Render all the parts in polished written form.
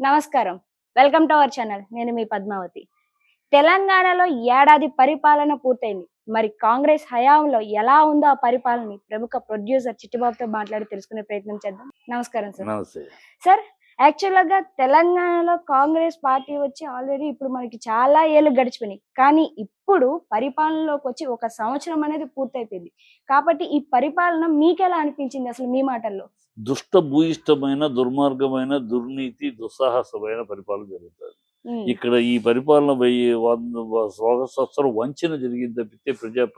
నమస్కారం. Welcome to our channel. నేను మీ పద్మావతి. తెలంగాణలో ఏడాది పరిపాలన పూర్తయింది. మరి కాంగ్రెస్ హయాంలో ఎలా ఉందో ఆ పరిపాలనని ప్రముఖ ప్రొడ్యూసర్ చిట్టిబాబుతో మాట్లాడి తెలుసుకునే ప్రయత్నం చేద్దాం. నమస్కారం సార్. నమస్తే. సార్, యాక్చువల్‌గా తెలంగాణలో కాంగ్రెస్ పార్టీ వచ్చి ఆల్రెడీ ఇప్పుడు మనకి చాలా ఏళ్ళు గడిచిపోయినాయి. కానీ ఇప్పుడు పరిపాలనలోకొచ్చి ఒక సంవత్సరం అనేది పూర్తయిపోయింది. కాబట్టి ఈ పరిపాలన మీకెలా అనిపించింది అసలు మీ మాటల్లో? దుష్టభూయిష్టమైన, దుర్మార్గమైన, దుర్నీతి, దుస్సాహసమైన పరిపాలన జరుగుతుంది. హ్మ్. ఇక్కడ ఈ పరిపాలన 100 సంవత్సరం వంచన జరిగింది తప్పితే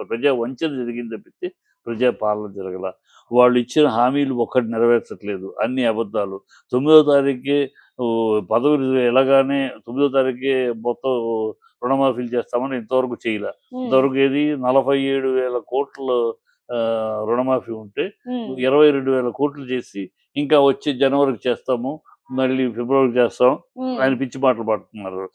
ప్రజా వంచన జరిగింది తప్పితే ప్రజా పాలన జరగల. వాళ్ళు ఇచ్చిన హామీలు ఒక్కటి నెరవేర్చట్లేదు. అన్ని అబద్ధాలు. 9వ తారీఖే పదవులు ఎలాగానే 9వ తారీఖే మొత్తం రుణమాఫీలు చేస్తామని ఇంతవరకు చేయలే. హ్మ్. ఇంతవరకు ఏది 47,000 కోట్లు రుణమాఫీ ఉంటే హ్మ్. 22,000 కోట్లు చేసి ఇంకా వచ్చే జనవరికి చేస్తాము, మళ్ళీ ఫిబ్రవరికి చేస్తాం హ్మ్. ఆయన పిచ్చి మాటలు పడుతున్నారు.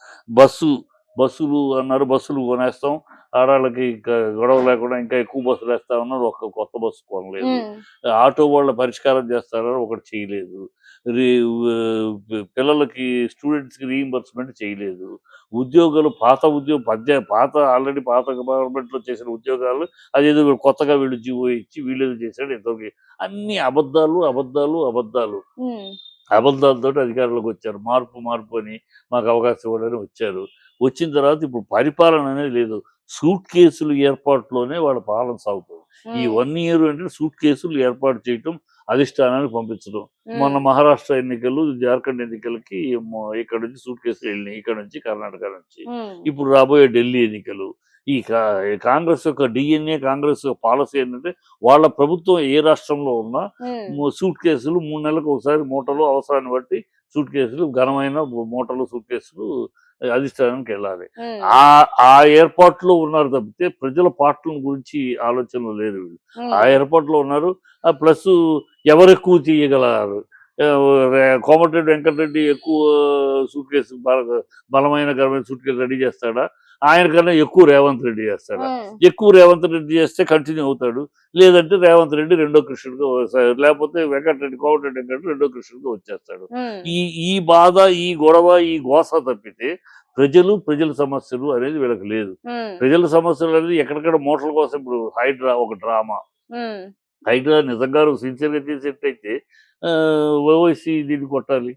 బస్సులు అన్నారు, బస్సులు కొనేస్తాం, ఆడవాళ్ళకి ఇంకా గొడవ లేకుండా ఇంకా ఎక్కువ బస్సులు వేస్తా ఉన్నారు, ఒక్క కొత్త బస్సు కొనలేదు. హ్మ్. ఆటో వాళ్ళ పరిష్కారం చేస్తారని ఒకటి చేయలేదు. రీ పిల్లలకి స్టూడెంట్స్కి రీయింబర్స్మెంట్ చేయలేదు. ఉద్యోగాలు పాత ఆల్రెడీ పాత గవర్నమెంట్లో చేసిన ఉద్యోగాలు అదేదో కొత్తగా వీళ్ళు జీవో ఇచ్చి వీళ్ళేదో చేశాడు ఇంతవరకు. అన్ని అబద్ధాలు అబద్ధాలు అబద్ధాలు హ్మ్. అబద్ధాలతోటి అధికారంలోకి వచ్చారు. మార్పు అని మాకు అవకాశం ఇవ్వడని వచ్చారు. వచ్చిన తర్వాత ఇప్పుడు పరిపాలన అనేది లేదు. సూట్ కేసులు ఏర్పాటులోనే వాళ్ళ పాలన సాగుతుంది. ఈ హ్మ్. 1 ఇయర్ అంటే సూట్ కేసులు ఏర్పాటు చేయటం, అధిష్టానానికి పంపించడం. మొన్న హ్మ్. మహారాష్ట్ర ఎన్నికలు, జార్ఖండ్ ఎన్నికలకి ఇక్కడ నుంచి సూట్ కేసులు వెళ్ళినాయి. ఇక్కడ నుంచి కర్ణాటక నుంచి. హ్మ్. ఇప్పుడు రాబోయే ఢిల్లీ ఎన్నికలు. ఈ కాంగ్రెస్ యొక్క డిఎన్ఏ, కాంగ్రెస్ యొక్క పాలసీ ఏంటంటే వాళ్ళ ప్రభుత్వం ఏ రాష్ట్రంలో ఉన్నా హ్మ్. సూట్ కేసులు 3 నెలలకు ఒకసారి మూటలు అవసరాన్ని బట్టి సూట్ కేసులు ఘనమైన మూటలు సూట్ కేసులు అధిష్టానానికి వెళ్ళాలి. హ్మ్. ఆ ఆ ఏర్పాట్లో ఉన్నారు తప్పితే ప్రజల పాటల గురించి ఆలోచనలు లేదు వీళ్ళు. ఆ హ్మ్. ఏర్పాట్లో ఉన్నారు. ప్లస్ ఎవరు ఎక్కువ తీయగలరు. కోమటిరెడ్డి వెంకటరెడ్డి ఎక్కువ సూట్ కేసు బలమైన ఘనమైన సూట్ కేసు రెడీ చేస్తాడా? ఆయన కన్నా ఎక్కువ రేవంత్ రెడ్డి చేస్తాడా? హ్మ్. ఎక్కువ రేవంత్ రెడ్డి చేస్తే కంటిన్యూ అవుతాడు. లేదంటే రేవంత్ రెడ్డి రెండో కృష్ణుడిగా లేకపోతే కోమటిరెడ్డి వెంకటరెడ్డి రెండో కృష్ణుడిగా వచ్చేస్తాడు. హ్మ్. ఈ ఈ బాధ, ఈ గొడవ, ఈ గోస తప్పితే ప్రజల సమస్యలు అనేది వీళ్ళకి లేదు. హ్మ్. ప్రజల సమస్యలు అనేది ఎక్కడికక్కడ మూటల కోసం ఇప్పుడు హైడ్రా ఒక డ్రామా. హ్మ్. హైడ్రా నిజంగా సిన్సియర్‌గా చేసేట్టయితే ఓవైసీ దీన్ని కొట్టాలి.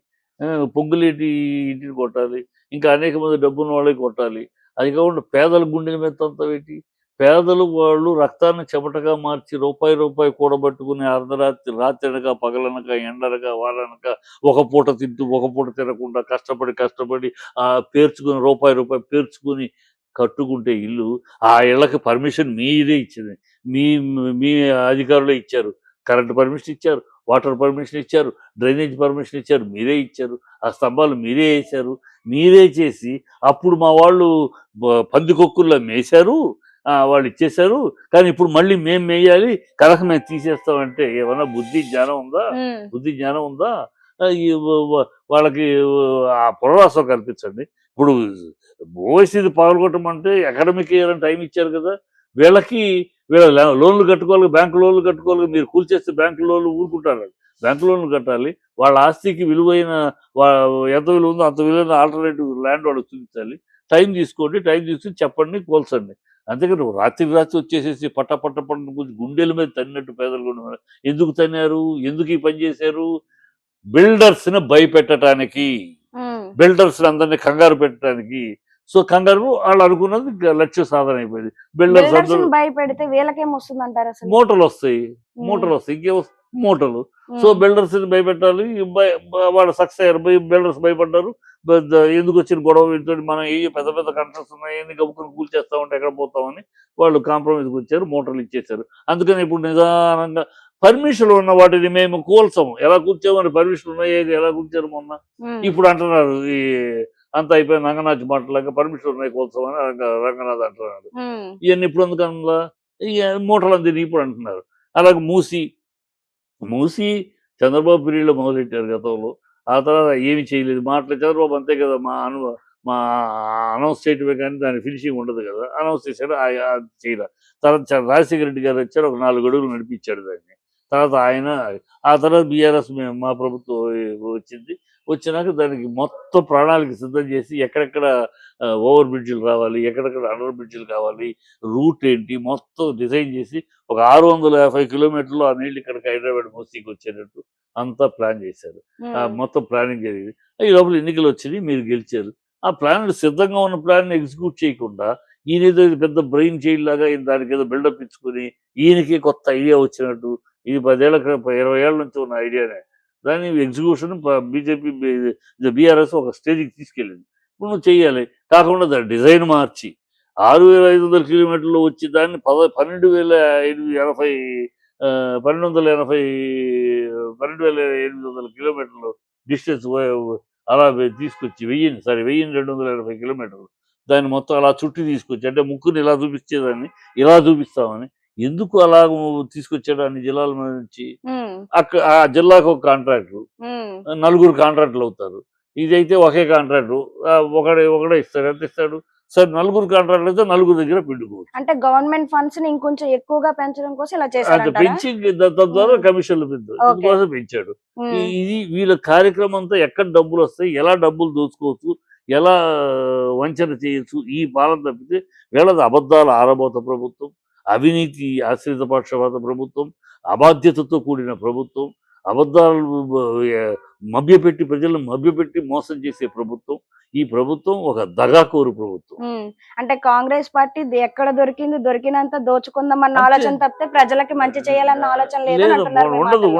పొంగులేటి ఇంటిని కొట్టాలి. ఇంకా అనేక మంది డబ్బున్న వాళ్ళకి కొట్టాలి. అది కాకుండా పేదల గుండెల మీద తంతావేంటి? పేదలు వాళ్ళు రక్తాన్ని చెమటగా మార్చి రూపాయి కూడబెట్టుకుని అర్ధరాత్రి రాత్రనక, పగలనక, ఎండనక, వాననక ఒక పూట తింటూ, ఒక పూట తినకుండా కష్టపడి పేర్చుకొని రూపాయి పేర్చుకొని కట్టుకుంటే ఇల్లు, ఆ ఇళ్ళకి పర్మిషన్ మీరే ఇచ్చింది. మీ మీ అధికారులే ఇచ్చారు. కరెంట్ పర్మిషన్ ఇచ్చారు. వాటర్ పర్మిషన్ ఇచ్చారు. డ్రైనేజ్ పర్మిషన్ ఇచ్చారు. మీరే ఇచ్చారు. ఆ స్తంభాలు మీరే ఏశారు. మీరే చేసి అప్పుడు మా వాళ్ళు పందికొక్కుల్లా మేశారు. వాళ్ళు ఇచ్చేశారు. కానీ ఇప్పుడు మళ్ళీ మేము మేయాలి. కనుక మేము తీసేస్తామంటే ఏమన్నా జ్ఞానం ఉందా? హ్మ్. జ్ఞానం ఉందా? ఈ వ వ వాళ్ళకి ఆ పునరావాసం కల్పించండి. ఇప్పుడు ఓవైసీది పగలగొట్టమంటే అకాడమిక్ ఇయర్ అని టైం ఇచ్చారు కదా! వీళ్ళకి వీళ్ళ లోన్లు కట్టుకోవాలి, బ్యాంకు లోన్లు కట్టుకోవాలి. మీరు కూల్చేస్తే బ్యాంకు లోన్లు ఊరుకుంటారా? బ్యాంకు లోన్లు కట్టాలి. వాళ్ళ ఆస్తికి విలువైన వా ఎంత విలువ ఉందో అంత విలువైన ఆల్టర్‌నేటివ్ ల్యాండ్ వాళ్ళకి చూపించాలి. టైం తీసుకోండి. టైం తీసుకొని చెప్పండి, కూల్చండి. అంతేగాని రాత్రికి వచ్చేసేసి పట్ట గుండెల మీద తన్నినట్టు పేదల గుండెల మీద ఎందుకు తన్నారు? ఎందుకు ఈ పని చేశారు? బిల్డర్స్‌ని భయపెట్టటానికి. హ్మ్. బిల్డర్స్‌ని అందరిని కంగారు పెట్టడానికి. సో, కంగారు ఆళ్ళు అనుకున్నది లక్ష్య సాధన అయిపోయింది. బిల్డర్స్ అందరూ బిల్డర్స్‌ని భయపెడితే వీళ్ళకేమొస్తుందంటారసలు? మూటలొస్తాయి. హ్మ్. మూటలొస్తాయి. ఇంకేమొస్తాయి? మూటలు. సో, హ్మ్. బిల్డర్స్‌ని భయపెట్టాలి. వాళ్ళు సక్సెస్ అయ్యారు. బిల్డర్స్ భయపడ్డారు. ఎందుకొచ్చిన గొడవ వీటితోటి మనం పెద్ద పెద్ద కన్‌స్ట్రక్షన్స్ ఉన్నాయన్నీ గబుక్కున కూల్చేస్తామంటే ఎక్కడ పోతామని వాళ్ళు కాంప్రమైజ్‌కొచ్చారు. మూటలిచ్చేశారు. అందుకని ఇప్పుడు నిదానంగా పర్మిషన్ ఉన్న వాటిని మేము కూల్చము. ఎలా కూల్చామని పర్మిషన్ ఉన్నాయి ఎలా కూల్చారు మొన్న? హ్మ్. ఇప్పుడు అంటున్నారు అంతా అయిపోయింది రంగనాథ్ మాటలాగా పర్మిషన్ ఉన్నాయి కూల్చమని రంగనాథ్ అంటున్నాడు. హ్మ్. ఇయన్నీ ఇప్పుడు ఎందుకనలా? మూటలందిని ఇప్పుడు అంటున్నారు. అలాగే మూసి చంద్రబాబు పీరియడ్‌లో మొదలెట్టారు గతంలో. ఆ తర్వాత ఏమి చేయలేదు. చంద్రబాబు అంతే కదా! మా అనౌన్స్ చేయటమే కానీ దాని ఫినిషింగ్ ఉండదు కదా! అనౌన్స్ చేశాడు. అది చేయల. తర్వాత రాజశేఖర రెడ్డి గారు వచ్చారు. ఒక 4 అడుగులు నడిపించాడు దాన్ని. తర్వాత ఆయన ఆ తర్వాత బీఆర్ఎస్ మా ప్రభుత్వం వచ్చింది. వచ్చినాక దానికి మొత్తం ప్రణాళిక సిద్ధం చేసి ఎక్కడెక్కడ ఓవర్ బ్రిడ్జిలు రావాలి, ఎక్కడెక్కడ అండర్ బ్రిడ్జిలు కావాలి, రూట్ ఏంటి మొత్తం డిజైన్ చేసి ఒక 650 కిలోమీటర్లు ఆ నీళ్ళు ఇక్కడికి హైదరాబాద్ మూసీకి వచ్చేటట్టు అంతా ప్లాన్ చేశారు. మొత్తం ప్లానింగ్ జరిగింది. ఈ లోపల ఎన్నికలు వచ్చినాయి, మీరు గెలిచారు. ఆ ప్లాన్ సిద్ధంగా ఉన్న ప్లాన్ ఎగ్జిక్యూట్ చేయకుండా ఈయన ఏదో ఇది పెద్ద బ్రెయిన్ చైల్డ్ లాగా దానికి ఏదో బిల్డప్ ఇచ్చుకుని ఈయనకి కొత్త ఐడియా వచ్చినట్టు, ఇది 10 ఏళ్ల 20 ఏళ్ల నుంచి ఉన్న ఐడియానే. దాని ఎగ్జిక్యూషన్ బీజేపీ బీఆర్ఎస్ ఒక స్టేజ్కి తీసుకెళ్ళింది. ఇప్పుడు నువ్వు చెయ్యాలి. కాకుండా దాని డిజైన్ మార్చి 6500 కిలోమీటర్లు వచ్చి దాన్ని 12,880 కిలోమీటర్లు డిస్టెన్స్ అలా తీసుకొచ్చి 1280 కిలోమీటర్లు దాన్ని మొత్తం అలా చుట్టి తీసుకొచ్చి, అంటే ముక్కుని ఇలా చూపించేదాన్ని ఇలా చూపిస్తామని ఎందుకు అలా తీసుకొచ్చాడు అన్ని జిల్లాల మీద నుంచి? ఆ జిల్లాకు ఒక కాంట్రాక్టర్, 4 కాంట్రాక్టులు అవుతారు. ఇదైతే ఒకే కాంట్రాక్టర్ ఒకడే ఇస్తాడు. ఎంత ఇస్తాడు సార్? 4 కాంట్రాక్టులు అయితే 4 దగ్గర పిండుకోవచ్చు. అంటే గవర్నమెంట్ ఫండ్స్ ని ఇంకొంచెం ఎక్కువగా పెంచడం కోసం ఇలా అంటే చేశారు. పెంచి తద్వారా కమిషన్లు ఇందుకోసం పెంచాడు. ఇది వీళ్ళ కార్యక్రమం అంతా ఎక్కడ డబ్బులు వస్తాయి, ఎలా డబ్బులు దోచుకోవచ్చు, ఎలా వంచన చేయొచ్చు, ఈ పాలన తప్పితే వీళ్ళది అబద్ధాల ఆరబోత ప్రభుత్వం, అవినీతి ఆశ్రిత పక్షపాత ప్రభుత్వం, అబాధ్యతతో కూడిన ప్రభుత్వం, అబద్ధాలు మభ్యపెట్టి ప్రజలను మభ్యపెట్టి మోసం చేసే ప్రభుత్వం. ఈ ప్రభుత్వం ఒక దగాకోరు ప్రభుత్వం. అంటే కాంగ్రెస్ పార్టీ ఎక్కడ దొరికినంత దోచుకుందామన్న ఆలోచన తప్పితే ప్రజలకి మంచి చేయాలన్న ఆలోచన లేదు.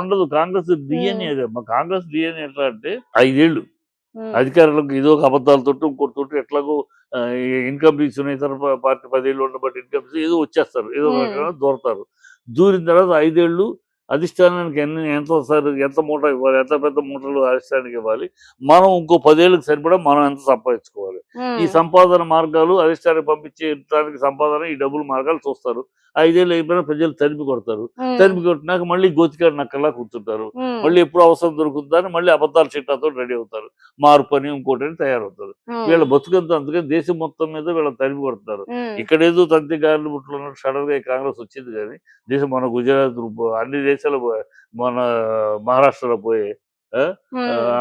ఉండదు. కాంగ్రెస్ డిఎన్ఏ అదే. కాంగ్రెస్ డిఎన్ఏ ఎట్లా అంటే 5 ఏళ్ళు అధికారులకు ఏదో ఒక అబద్ధాలతో ఇంకోటితోటి ఎట్లాగో ఇన్కంప్లీట్స్ ఉన్నాయి. ఇతర పార్టీ 10 ఏళ్ళు ఉండబట్టి ఇన్కంప్లీట్స్ ఏదో వచ్చేస్తారు, ఏదో దూరతారు. దూరిన తర్వాత 5 ఏళ్ళు అధిష్టానానికి ఎంత మూట ఇవ్వాలి, ఎంత పెద్ద మూటలు అధిష్టానానికి ఇవ్వాలి, మనం ఇంకో 10 ఏళ్ళకి సరిపడా మనం ఎంత సంపాదించుకోవాలి, ఈ సంపాదన మార్గాలు అధిష్టానానికి పంపించేటానికి సంపాదన ఈ డబ్బులు మార్గాలు చూస్తారు. 5 ఏళ్ళు అయిపోయినా ప్రజలు తరిమి కొడతారు. తరిమి కొట్టినాక మళ్ళీ గోతికాడు నక్కల్లా కూర్చుంటారు. మళ్ళీ ఎప్పుడు అవసరం దొరుకుతుందని మళ్ళీ అబద్ధాల చిట్టాతో రెడీ అవుతారు. మార్పు అని ఇంకోటి అని తయారవుతారు. వీళ్ళ బతుకంతా అందుకని దేశం మొత్తం మీద వీళ్ళని తరిమి కొడతారు. ఇక్కడేదో తంతి గాలి బుట్లు ఉన్నట్టు సడన్ గా కాంగ్రెస్ వచ్చింది కానీ దేశం మన గుజరాత్ అన్ని దేశాలు మన మహారాష్ట్రలో పోయి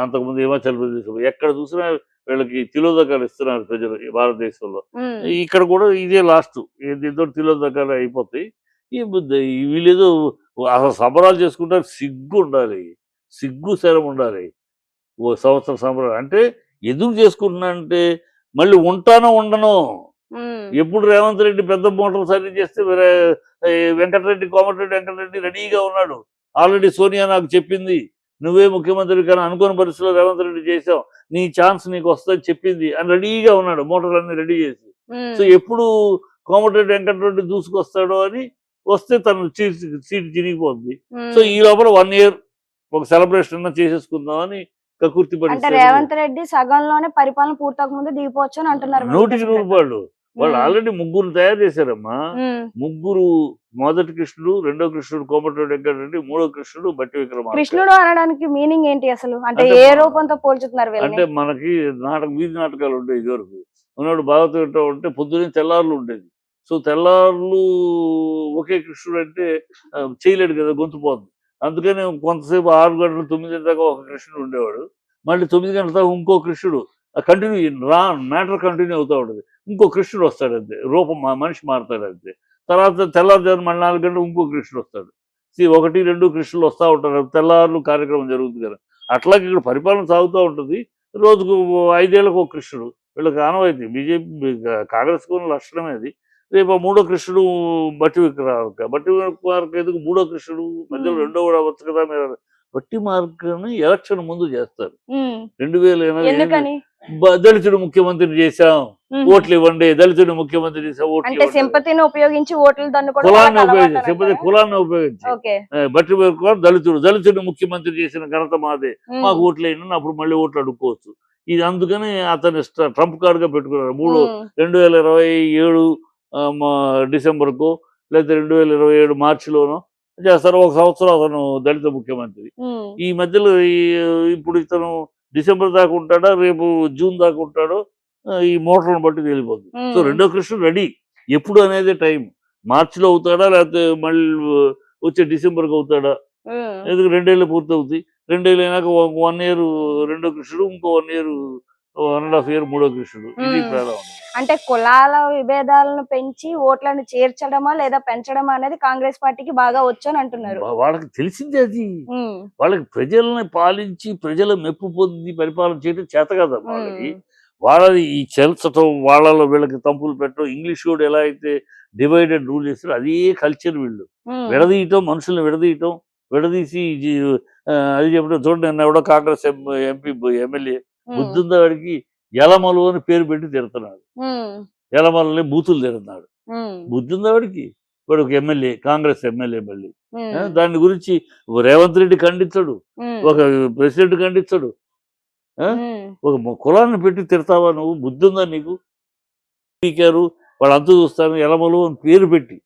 అంతకుముందు హిమాచల్ ప్రదేశ్ ఎక్కడ చూసినా వీళ్ళకి తిలోదకాలు ఇస్తున్నారు ప్రజలు భారతదేశంలో. ఇక్కడ కూడా ఇదే లాస్ట్, దీంతో తిలోదకాలు అయిపోతాయి. వీళ్ళేదో అసలు సంబరాలు చేసుకుంటారు. సిగ్గు ఉండాలి, సిగ్గు శరం ఉండాలి. ఓ సంవత్సరం సంబరాలు అంటే ఎందుకు చేసుకుంటున్నానంటే మళ్ళీ ఉంటానో ఉండనో. ఎప్పుడు రేవంత్ రెడ్డి పెద్ద మోటార్ సర్వీస్ చేస్తే కోమటిరెడ్డి వెంకటరెడ్డి రెడీగా ఉన్నాడు. ఆల్రెడీ సోనియా నాకు చెప్పింది, నువ్వే ముఖ్యమంత్రి కానీ అనుకోని పరిస్థితిలో రేవంత్ రెడ్డి చేసావు, నీ ఛాన్స్ నీకు వస్తుందని చెప్పింది అని రెడీగా ఉన్నాడు, మోటార్లన్నీ రెడీ చేసి. సో ఎప్పుడు కోమటిరెడ్డి వెంకటరెడ్డి దూసుకొస్తాడో అని వస్తే తను సీట్ చిరిగిపోతుంది. సో ఈ లోపల 1 year ఒక సెలబ్రేషన్ చేసేసుకుందామని కకుర్తి పడి రేవంత్ రెడ్డి సగంలోనే పరిపాలన పూర్తక ముందు దిగిపోవచ్చు అని అంటున్నారు. 100% వాళ్ళు ఆల్రెడీ 3 తయారు చేశారమ్మా. 3 మొదటి కృష్ణుడు, రెండో కృష్ణుడు కోమటిరెడ్డి వెంకటరెడ్డి, మూడో కృష్ణుడు బట్టి విక్రమార్క. కృష్ణుడు అనడానికి మీనింగ్ ఏంటి అసలు? అంటే ఏ రూపంతో పోల్చుతున్నారు? అంటే మనకి వీధి నాటకాలు ఉండేవి ఇదివరకు. ఉన్నాడు భాగవతం ఉంటే పొద్దున్నే తెల్లారులు ఉండేది. సో తెల్లారులు ఒకే కృష్ణుడు అంటే చేయలేడు కదా, గొంతు పోతుంది. అందుకని కొంతసేపు 6 గంటలు 9 దాకా ఒక కృష్ణుడు ఉండేవాడు. మళ్ళీ 9 గంటల దాకా ఇంకో కృష్ణుడు మ్యాటర్ కంటిన్యూ అవుతూ ఉంటుంది. ఇంకో కృష్ణుడు వస్తాడు అంతే, రూపం మనిషి మారుతాడు అంతే. తర్వాత తెల్లారుజాము మళ్ళీ 4 గంటలు ఇంకో కృష్ణుడు వస్తాడు. 1, 2 కృష్ణులు వస్తూ ఉంటారు. తెల్లారులు కార్యక్రమం జరుగుతుంది కదా. అట్లాగే ఇక్కడ పరిపాలన సాగుతూ ఉంటుంది. రోజుకు 5 ఏళ్ళకు ఒక కృష్ణుడు వీళ్ళకి ఆనవాయితీ. బీజేపీ కాంగ్రెస్ కొన్ని లక్షణమే అది. రేపు 3వ కృష్ణుడు బట్టి విక్రమార్క ఎందుకు 3వ కృష్ణుడు మధ్యలో 2వ కూడా వచ్చు కదా. మీరు బట్టి మార్కని ఎలక్షన్ ముందు చేస్తారు. 2008 దళితుడు ముఖ్యమంత్రిని చేశాం, ఓట్లు ఇవ్వండి, దళితుడు ముఖ్యమంత్రి చేసాం, సింపతిని ఉపయోగించి కులాన్ని ఉపయోగించి బట్టి దళితుడు ముఖ్యమంత్రి చేసిన ఘనత మాదే, మాకు ఓట్లు అయినా అప్పుడు మళ్ళీ ఓట్లు అడుక్కోవచ్చు. ఇది అందుకని అతను ట్రంప్ కార్డుగా పెట్టుకున్నారు. 2027 డిసెంబర్కు లేదా 2027 మార్చిలోనో చేస్తారు. 1 సంవత్సరం అతను దళిత ముఖ్యమంత్రి. ఈ మధ్యలో ఇప్పుడు ఇతను డిసెంబర్ దాకా ఉంటాడా, రేపు జూన్ దాకా ఉంటాడో ఈ మోటార్లను బట్టి వెళ్ళిపోతుంది. సో 2వ కృష్ణుడు రెడీ. ఎప్పుడు అనేది టైం, మార్చిలో అవుతాడా లేకపోతే మళ్ళీ వచ్చే డిసెంబర్కి అవుతాడా? ఎందుకు 2 ఏళ్ళు పూర్తి అవుతాయి. 2 ఏళ్ళు అయినాక 1 ఇయర్ రెండో కృష్ణుడు, ఇంకో 1 ఇయర్ 1.5 ఇయర్ మూడో కృష్ణుడు. ఇది తేడా ఉంది. అంటే కులాల విభేదాలను పెంచి ఓట్లను చేర్చడమా లేదా పెంచడమా అనేది కాంగ్రెస్ పార్టీకి బాగా వచ్చు అని అంటున్నారు. వాళ్ళకి తెలిసిందే అది. వాళ్ళకి ప్రజల్ని పాలించి ప్రజల మెప్పు పొంది పరిపాలన చేయడం చేత కదా వాళ్ళకి. వాళ్ళది ఈ చెల్చటం, వాళ్ళలో వీళ్ళకి తంపులు పెట్టడం, ఇంగ్లీష్ వాడు ఎలా అయితే డివైడెడ్ రూల్ చేస్తారో అదే కల్చర్ వీళ్ళు. విడదీయటం, మనుషుల్ని విడదీయటం, విడదీసి అది చెప్పడం. చూడండి, నిన్న ఎవడో కాంగ్రెస్ ఎంపీ ఎమ్మెల్యే బుద్ధుందా వాడికి, ఎలమలు అని పేరు పెట్టి తిడుతున్నాడు. ఎలమలని బూతులు తిడుతున్నాడు. బుద్ధుందా వాడికి? వాడు ఒక ఎమ్మెల్యే, కాంగ్రెస్ ఎమ్మెల్యే. మళ్ళీ దాని గురించి రేవంత్ రెడ్డి ఖండించడు, ఒక ప్రెసిడెంట్ ఖండించడు. ఒక కులాన్ని పెట్టి తిడతావా నువ్వు? బుద్ధుందా నీకు? స్పీకరు వాళ్ళంతా చూస్తాను ఎలమలు అని పేరు పెట్టి.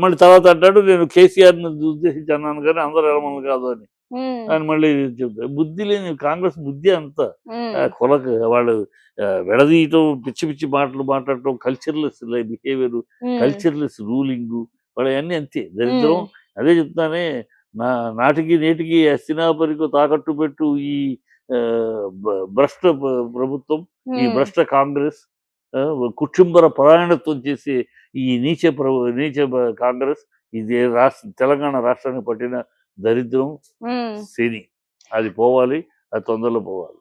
మళ్ళీ తర్వాత అంటాడు, నేను కేసీఆర్ని ఉద్దేశించి అన్నాను కానీ అందరూ ఎలమలు కాదు అని. అని మళ్ళీ చెప్తారు. బుద్ధి లేని కాంగ్రెస్ బుద్ధి అంతా. కులకు వాళ్ళు విడదీయటం, పిచ్చి పిచ్చి మాటలు మాట్లాడటం, కల్చర్లెస్ బిహేవియర్, కల్చర్లెస్ రూలింగ్, వాళ్ళు అన్నీ అంతే దరిద్రం. అదే చెప్తానే, నాటికి నేటికి హస్తినాపురికి తాకట్టు పెట్టు ఈ భ్రష్ట ప్రభుత్వం, ఈ భ్రష్ట కాంగ్రెస్, కుటుంబర పరాయణత్వం చేసే ఈ నీచ కాంగ్రెస్, ఇది తెలంగాణ రాష్ట్రానికి పట్టిన దరిద్రం శని. అది పోవాలి, అది తొందరలో పోవాలి.